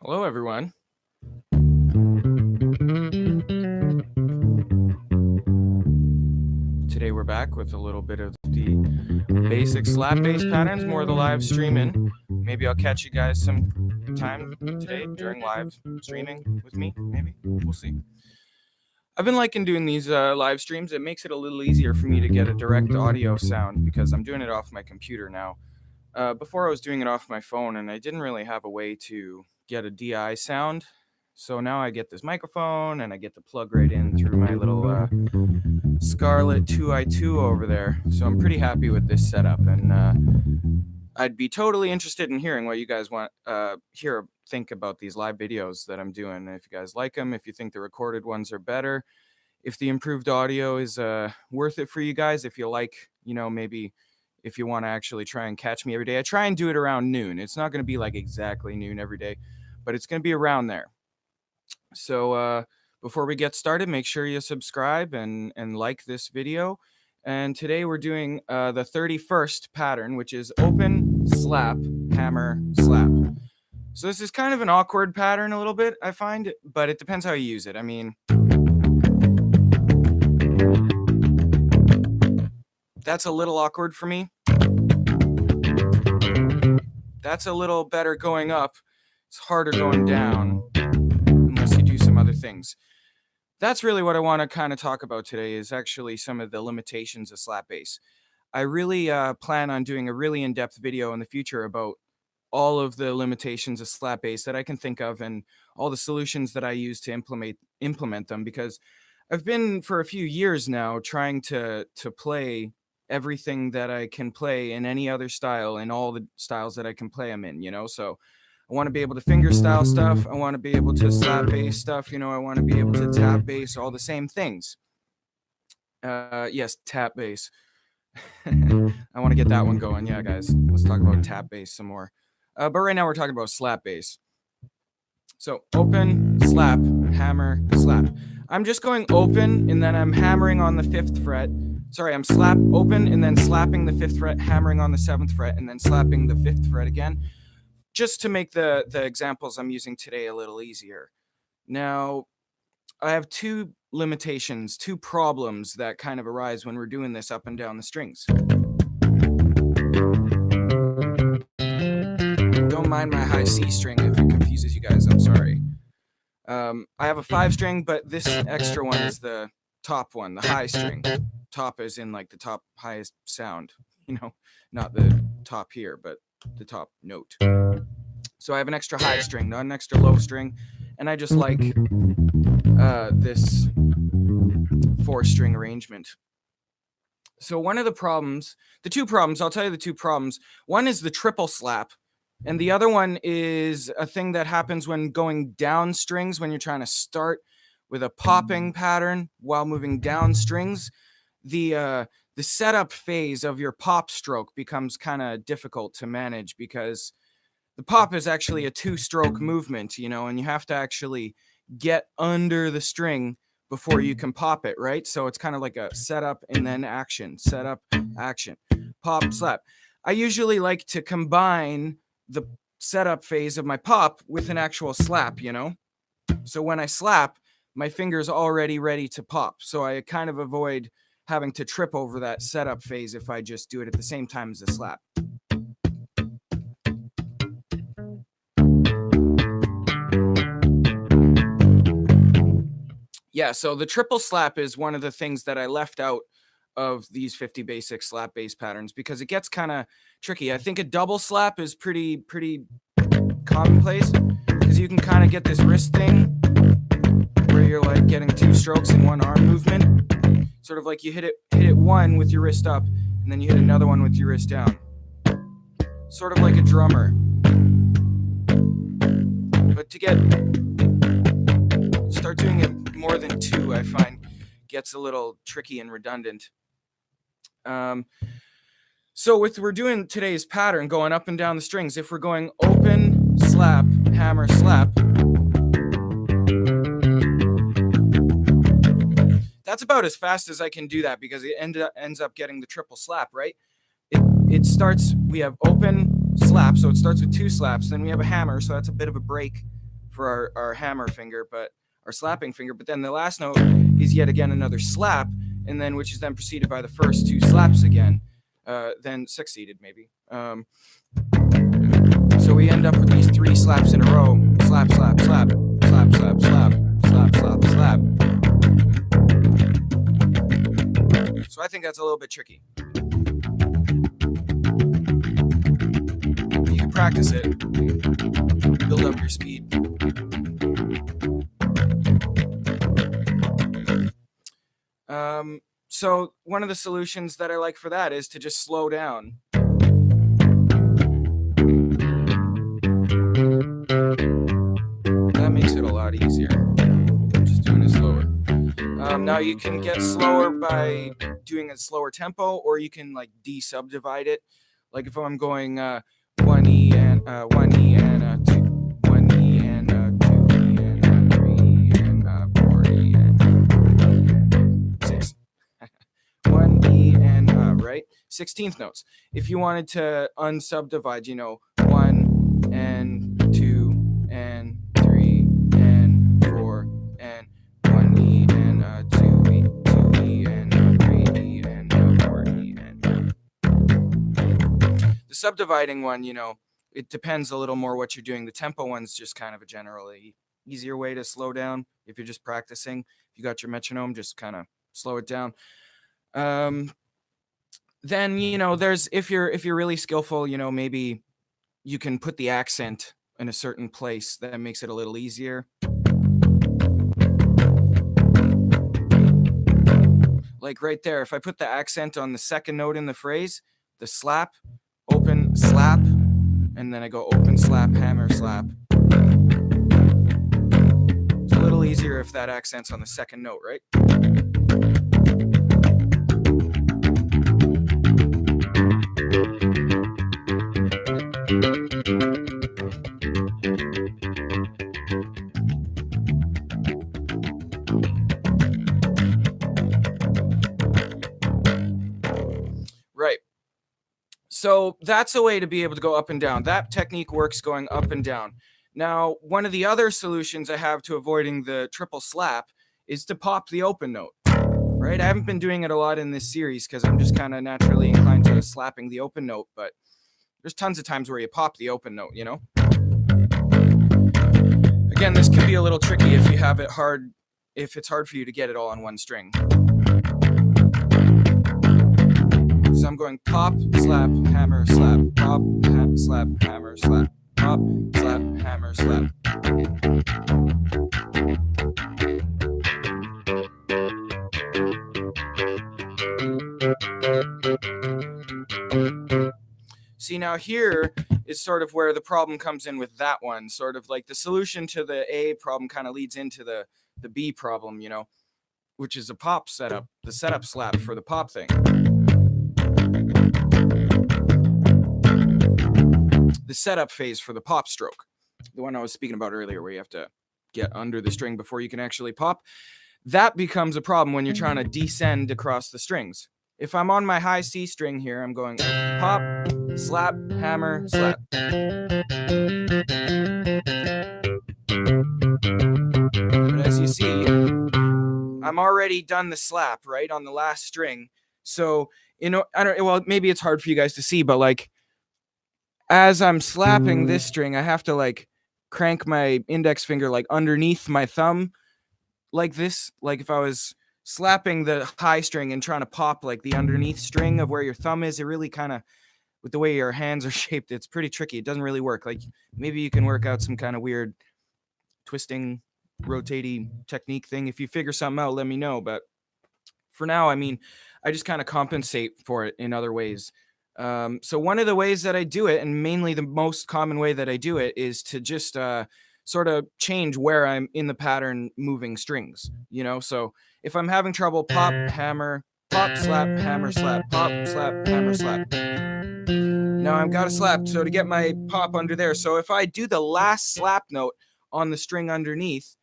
Hello, everyone. Today we're back with a little bit of the basic slap bass patterns, more of the live streaming. Maybe I'll catch you guys some time today during live streaming with me. Maybe we'll see. I've been liking doing these live streams. It makes it a little easier for me to get a direct audio sound because I'm doing it off my computer now. Before I was doing it off my phone, and I didn't really have a way to get a DI sound. So now I get this microphone, and I get to plug right in through my little Scarlett 2i2 over there. So I'm pretty happy with this setup, and I'd be totally interested in hearing what you guys think about these live videos that I'm doing. If you guys like them, if you think the recorded ones are better, if the improved audio is worth it for you guys, if you like, maybe if you want to actually try and catch me every day. I try and do it around noon. It's not going to be like exactly noon every day, but it's going to be around there. So before we get started, make sure you subscribe and like this video. And today we're doing the 31st pattern, which is open, slap, hammer, slap. So this is kind of an awkward pattern a little bit, I find, but it depends how you use it. I mean, that's a little awkward for me. That's a little better going up. It's harder going down unless you do some other things. That's really what I want to kind of talk about today is actually some of the limitations of slap bass. I really plan on doing a really in-depth video in the future about all of the limitations of slap bass that I can think of and all the solutions that I use to implement them, because I've been for a few years now trying to play everything that I can play in any other style and all the styles that I can play them in, so I want to be able to finger style stuff. I want to be able to slap bass stuff. I want to be able to tap bass, all the same things. Yes, tap bass. I want to get that one going. Yeah, guys, let's talk about tap bass some more. But right now we're talking about slap bass. So open, slap, hammer, slap. I'm just going open and then I'm hammering on the 5th fret. Sorry, I'm open and then slapping the 5th fret, hammering on the 7th fret, and then slapping the 5th fret again, just to make the examples I'm using today a little easier. Now, I have two limitations, two problems that kind of arise when we're doing this up and down the strings. Don't mind my high C string if it confuses you guys, I'm sorry. I have a 5 string, but this extra one is the top one, the high string. Top is in like the top highest sound, not the top here, but the top note. So I have an extra high string, not an extra low string, and I just like this 4-string arrangement. So one of the problems, I'll tell you the two problems. One is the triple slap, and the other one is a thing that happens when going down strings, when you're trying to start with a popping pattern while moving down strings. The setup phase of your pop stroke becomes kind of difficult to manage because the pop is actually a 2-stroke movement, and you have to actually get under the string before you can pop it, right? So it's kind of like a setup and then action, setup, action, pop, slap. I usually like to combine the setup phase of my pop with an actual slap, So when I slap, my finger's already ready to pop. So I kind of avoid having to trip over that setup phase if I just do it at the same time as the slap. Yeah, so the triple slap is one of the things that I left out of these 50 basic slap bass patterns because it gets kind of tricky. I think a double slap is pretty commonplace because you can kind of get this wrist thing where you're like getting 2 strokes in one arm movement. Sort of like you hit it one with your wrist up and then you hit another one with your wrist down. Sort of like a drummer. But to start doing it more than 2, I find gets a little tricky and redundant. So we're doing today's pattern going up and down the strings. If we're going open, slap, hammer, slap, that's about as fast as I can do that because it ends up getting the triple slap, right? It starts, we have open, slap, so it starts with 2 slaps, then we have a hammer, so that's a bit of a break, for our hammer finger, but our slapping finger. But then the last note is yet again another slap, and then which is then preceded by the first two slaps again, then succeeded maybe. So we end up with these 3 slaps in a row: slap, slap, slap, slap, slap, slap, slap, slap, slap. So I think that's a little bit tricky. You can practice it, build up your speed. So one of the solutions that I like for that is to just slow down. That makes it a lot easier. Just doing it slower. Now you can get slower by doing a slower tempo, or you can like de-subdivide it. Like if I'm going 1E and 1E and 2, 1E and 2E and 3 and 4E and 6. 1E and right, 16th notes. If you wanted to unsubdivide, 1 and 2 and 3 and 4 and 1E and 2E, 2E and 3E and 4E and the subdividing one, it depends a little more what you're doing. The tempo one's just kind of a generally easier way to slow down if you're just practicing. If you got your metronome, just kind of slow it down. Then there's if you're really skillful, maybe you can put the accent in a certain place that makes it a little easier. Like right there, if I put the accent on the second note in the phrase, the slap, open, slap, and then I go open, slap, hammer, slap. It's a little easier if that accent's on the second note, right? Right. So that's a way to be able to go up and down. That technique works going up and down. Now, one of the other solutions I have to avoiding the triple slap is to pop the open note. Right? I haven't been doing it a lot in this series because I'm just kind of naturally inclined to slapping the open note, but there's tons of times where you pop the open note, Again, this can be a little tricky if you have it hard, if it's hard for you to get it all on one string. So I'm going pop, slap, hammer, slap, pop, slap, hammer, slap, pop, slap, hammer, slap. See, now here is sort of where the problem comes in with that one. Sort of like the solution to the A problem kind of leads into the B problem, which is a pop setup, the setup slap for the pop thing. The setup phase for the pop stroke, the one I was speaking about earlier, where you have to get under the string before you can actually pop. That becomes a problem when you're trying to descend across the strings. If I'm on my high C string here, I'm going pop, slap, hammer, slap. But as you see, I'm already done the slap, right, on the last string. So, well, maybe it's hard for you guys to see, but like, as I'm slapping this string, I have to like crank my index finger like underneath my thumb like this. Like if I was slapping the high string and trying to pop like the underneath string of where your thumb is, it really kind of, with the way your hands are shaped, it's pretty tricky. It doesn't really work. Like maybe you can work out some kind of weird twisting, rotating technique thing. If you figure something out, let me know. But for now, I just kind of compensate for it in other ways. So one of the ways that I do it, and mainly the most common way that I do it, is to just sort of change where I'm in the pattern moving strings, So if I'm having trouble, pop, hammer, pop, slap, hammer, slap, pop, slap, hammer, slap. Now I've got a slap, so to get my pop under there. So if I do the last slap note on the string underneath,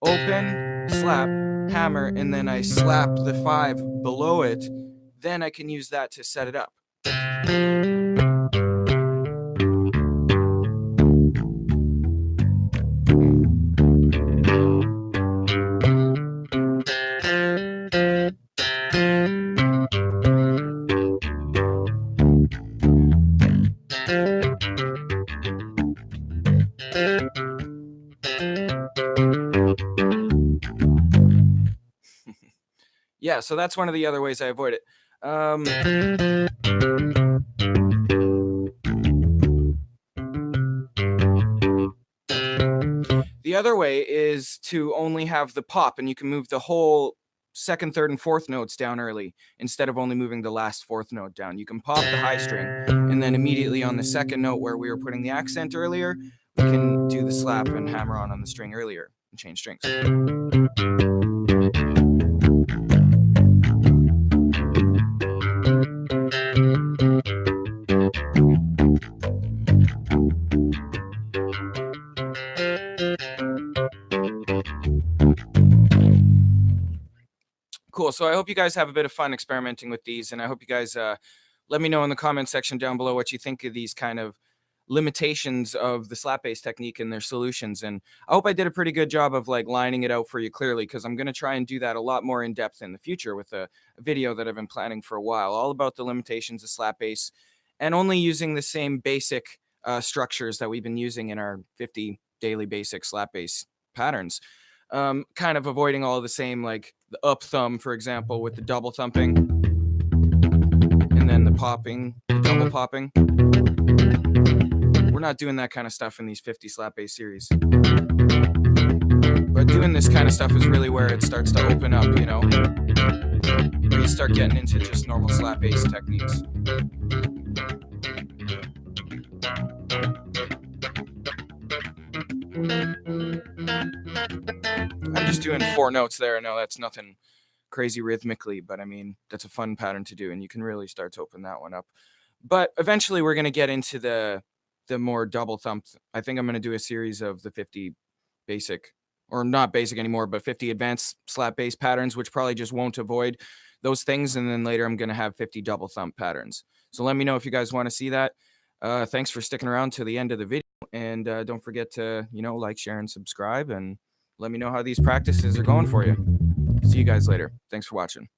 open, slap, hammer, and then I slap the 5 below it, then I can use that to set it up. Yeah, so that's one of the other ways I avoid it. The other way is to only have the pop, and you can move the whole second, third, and fourth notes down early instead of only moving the last fourth note down. You can pop the high string, and then immediately on the second note where we were putting the accent earlier, we can do the slap and hammer on the string earlier and change strings. Cool. So I hope you guys have a bit of fun experimenting with these, and I hope you guys let me know in the comment section down below what you think of these kind of limitations of the slap bass technique and their solutions. And I hope I did a pretty good job of like lining it out for you clearly, because I'm going to try and do that a lot more in depth in the future with a video that I've been planning for a while, all about the limitations of slap bass and only using the same basic structures that we've been using in our 50 daily basic slap bass patterns. Kind of avoiding all the same, like the up thumb, for example, with the double thumping, and then the popping, the double popping. We're not doing that kind of stuff in these 50 slap bass series. But doing this kind of stuff is really where it starts to open up, you know? Where you start getting into just normal slap bass techniques. I'm just doing 4 notes there. No, that's nothing crazy rhythmically, but I mean, that's a fun pattern to do, and you can really start to open that one up. But eventually we're going to get into the more double thumped. I think I'm going to do a series of the 50 basic, or not basic anymore, but 50 advanced slap bass patterns, which probably just won't avoid those things. And then later I'm going to have 50 double thump patterns. So let me know if you guys want to see that. Thanks for sticking around to the end of the video. And don't forget to, like, share, and subscribe. And let me know how these practices are going for you. See you guys later. Thanks for watching.